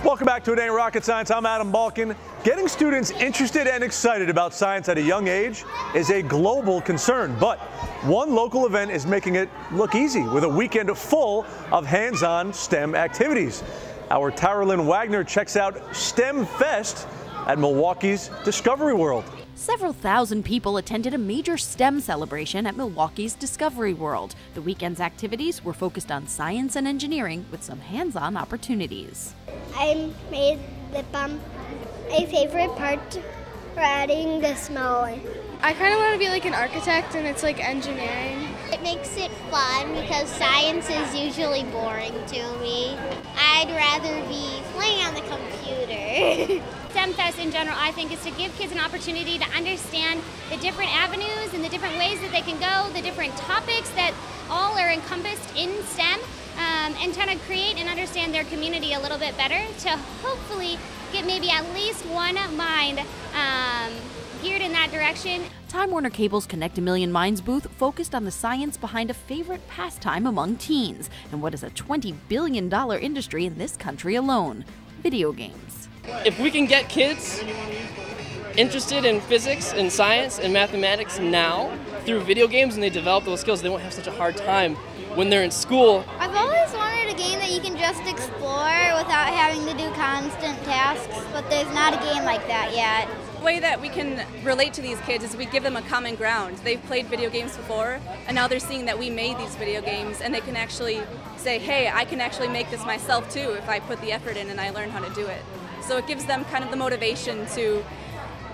Welcome back to It Ain't Rocket Science. I'm Adam Balkin. Getting students interested and excited about science at a young age is a global concern, but one local event is making it look easy with a weekend full of hands-on STEM activities. Our Tara Lynn Wagner checks out STEM Fest at Milwaukee's Discovery World. Several thousand people attended a major STEM celebration at Milwaukee's Discovery World. The weekend's activities were focused on science and engineering with some hands-on opportunities. I made lip balm. My favorite part for adding the smell. I kind of want to be like an architect, and it's like engineering. It makes it fun because science is usually boring to me. I'd rather be playing on the computer. STEM Fest in general, I think, is to give kids an opportunity to understand the different avenues and the different ways that they can go, the different topics that all are encompassed in STEM, and trying to create and understand their community a little bit better to hopefully get maybe at least one mind geared in that direction. Time Warner Cable's Connect a Million Minds booth focused on the science behind a favorite pastime among teens and what is a $20 billion industry in this country alone: video games. If we can get kids interested in physics and science and mathematics now through video games and they develop those skills, they won't have such a hard time when they're in school. I've always wanted a game that you can just explore without having to do constant tasks, but there's not a game like that yet. The way that we can relate to these kids is we give them a common ground. They've played video games before, and now they're seeing that we made these video games, and they can actually say, hey, I can actually make this myself too if I put the effort in and I learn how to do it. So it gives them kind of the motivation to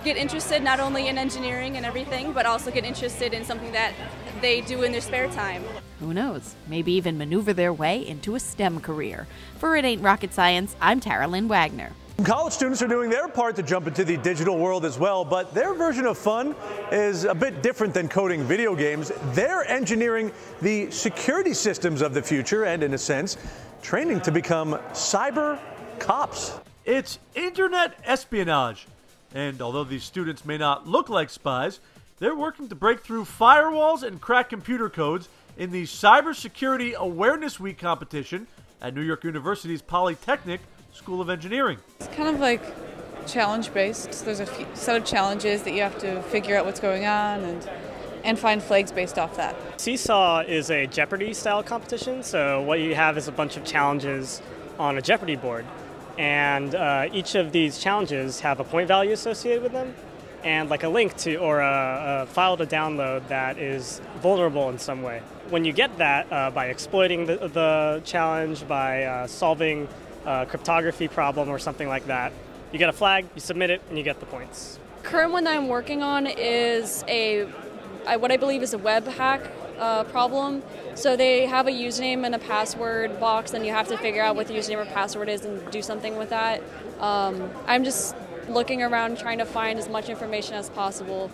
get interested not only in engineering and everything, but also get interested in something that they do in their spare time. Who knows, maybe even maneuver their way into a STEM career. For It Ain't Rocket Science, I'm Tara Lynn Wagner. College students are doing their part to jump into the digital world as well, but their version of fun is a bit different than coding video games. They're engineering the security systems of the future and, in a sense, training to become cyber cops. It's internet espionage, and although these students may not look like spies, they're working to break through firewalls and crack computer codes in the Cybersecurity Awareness Week competition at New York University's Polytechnic School of Engineering. It's kind of like challenge-based. So there's a set of challenges that you have to figure out what's going on and find flags based off that. Seesaw is a Jeopardy-style competition, so what you have is a bunch of challenges on a Jeopardy board. And each of these challenges have a point value associated with them and like a link to or a file to download that is vulnerable in some way. When you get that by exploiting the challenge, by solving a cryptography problem or something like that, you get a flag, you submit it, and you get the points. Current one that I'm working on is what I believe is a web hack problem. So they have a username and a password box, and you have to figure out what the username or password is and do something with that. I'm just looking around trying to find as much information as possible.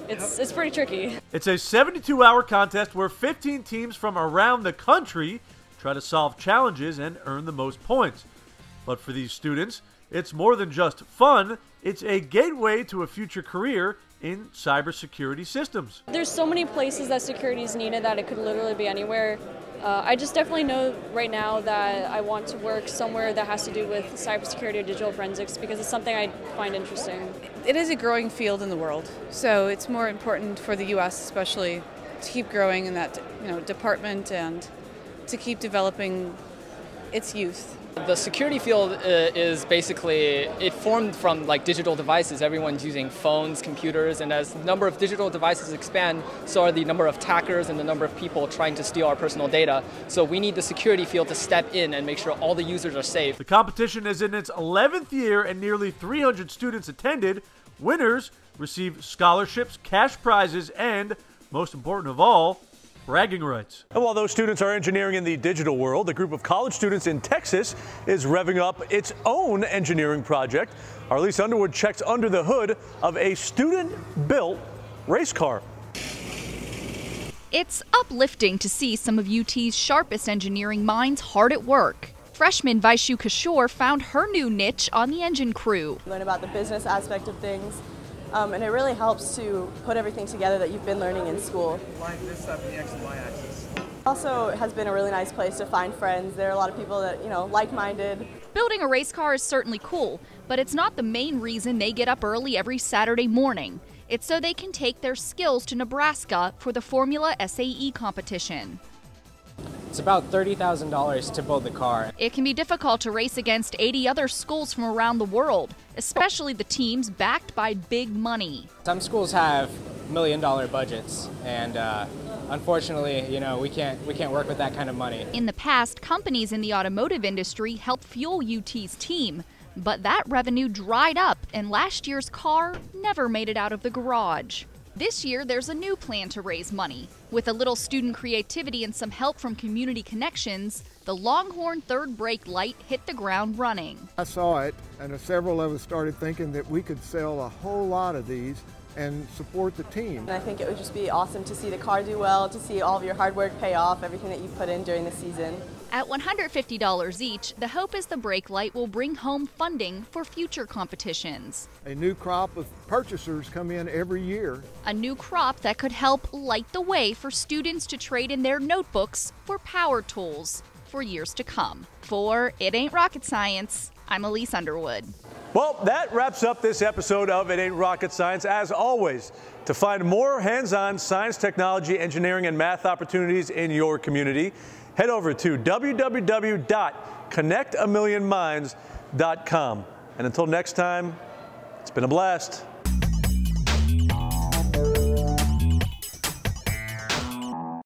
It's pretty tricky. It's a 72-hour contest where 15 teams from around the country try to solve challenges and earn the most points. But for these students, it's more than just fun. It's a gateway to a future career in cybersecurity systems. There's so many places that security is needed that it could literally be anywhere. I just definitely know right now that I want to work somewhere that has to do with cybersecurity or digital forensics because it's something I find interesting. It is a growing field in the world, so it's more important for the U.S. especially to keep growing in that department and to keep developing its youth. The security field is basically, it formed from like digital devices. Everyone's using phones, computers, and as the number of digital devices expand, so are the number of attackers and the number of people trying to steal our personal data. So we need the security field to step in and make sure all the users are safe. The competition is in its 11th year and nearly 300 students attended. Winners receive scholarships, cash prizes, and, most important of all, bragging rights. And while those students are engineering in the digital world, a group of college students in Texas is revving up its own engineering project. Our Lisa Underwood checks under the hood of a student-built race car. It's uplifting to see some of UT's sharpest engineering minds hard at work. Freshman Vaishu Kishore found her new niche on the engine crew. Learn about the business aspect of things. And it really helps to put everything together that you've been learning in school. Line this up in the X and Y axis. Also, it has been a really nice place to find friends. There are a lot of people that, like-minded. Building a race car is certainly cool, but it's not the main reason they get up early every Saturday morning. It's so they can take their skills to Nebraska for the Formula SAE competition. It's about $30,000 to build the car. It can be difficult to race against 80 other schools from around the world, especially the teams backed by big money. Some schools have million-dollar budgets, and unfortunately, we can't work with that kind of money. In the past, companies in the automotive industry helped fuel UT's team, but that revenue dried up, and last year's car never made it out of the garage. This year, there's a new plan to raise money. With a little student creativity and some help from community connections, the Longhorn third brake light hit the ground running. I saw it, and several of us started thinking that we could sell a whole lot of these and support the team. And I think it would just be awesome to see the car do well, to see all of your hard work pay off, everything that you put in during the season. At $150 each, the hope is the brake light will bring home funding for future competitions. A new crop of purchasers come in every year. A new crop that could help light the way for students to trade in their notebooks for power tools for years to come. For It Ain't Rocket Science, I'm Elise Underwood. Well, that wraps up this episode of It Ain't Rocket Science. As always, to find more hands-on science, technology, engineering, and math opportunities in your community, head over to www.connectamillionminds.com. And until next time, it's been a blast.